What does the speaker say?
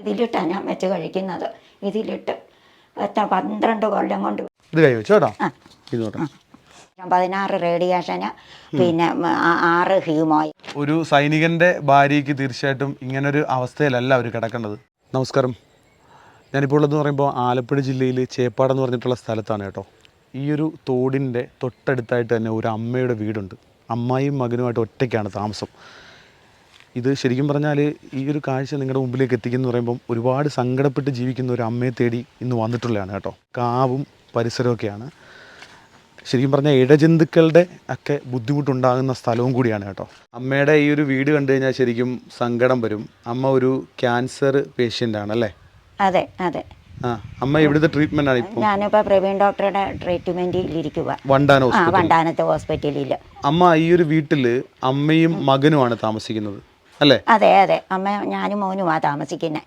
ഇതിലിട്ടാണ് ഞാൻ വെച്ച് കഴിക്കുന്നത്. ഇതിലിട്ട് 12 കൊല്ലം കൊണ്ട് ഇത് കഴിച്ചോട്ടോ. 16 റേഡിയേഷന്, പിന്നെ 6 ഹീമോയിൽ. ഒരു സൈനികൻ്റെ ഭാര്യയ്ക്ക് തീർച്ചയായിട്ടും ഇങ്ങനൊരു അവസ്ഥയിലല്ല അവർ കിടക്കേണ്ടത്. നമസ്കാരം. ഞാനിപ്പോൾ ഉള്ളതെന്ന് പറയുമ്പോൾ ആലപ്പുഴ ജില്ലയിൽ ചേപ്പാട് എന്ന് പറഞ്ഞിട്ടുള്ള സ്ഥലത്താണ് കേട്ടോ. ഈ ഒരു തോടിൻ്റെ തൊട്ടടുത്തായിട്ട് തന്നെ ഒരു അമ്മയുടെ വീടുണ്ട്. അമ്മായിയും മകനുമായിട്ട് ഒറ്റയ്ക്കാണ് താമസം. ഇത് ശരിക്കും പറഞ്ഞാൽ ഈ ഒരു കാഴ്ച നിങ്ങളുടെ മുമ്പിലേക്ക് എത്തിക്കുന്നു പറയുമ്പം ഒരുപാട് സങ്കടപ്പെട്ട് ജീവിക്കുന്ന ഒരു അമ്മയെ തേടി ഇന്ന് വന്നിട്ടുള്ളതാണ് കേട്ടോ. കാവും പരിസരമൊക്കെയാണ്. ശരിക്കും പറഞ്ഞാൽ ഇഴജന്തുക്കളുടെ ഒക്കെ ബുദ്ധിമുട്ടുണ്ടാകുന്ന സ്ഥലവും കൂടിയാണ് കേട്ടോ. അമ്മയുടെ ഈ ഒരു വീട് കണ്ടു കഴിഞ്ഞാൽ ശരിക്കും സങ്കടം വരും. അമ്മ ഒരു ക്യാൻസർ പേഷ്യൻ്റ് ആണല്ലേ? അതെ അതെ. അമ്മ എവിടുത്തെ ട്രീറ്റ്മെന്റ് ആണ് ഇപ്പോൾ? ഞാനിപ്പോൾ പ്രവീൺ ഡോക്ടറുടെ ട്രീറ്റ്മെന്റിലിരിക്കുക, വണ്ടാനത്ത് ഹോസ്പിറ്റലിൽ. അമ്മ ഈ ഒരു വീട്ടിൽ അമ്മയും മകനുമാണ് താമസിക്കുന്നത് അല്ലേ? അതെ അതെ. അമ്മ ഞാനും മോനുമാണ് താമസിക്കുന്നത്.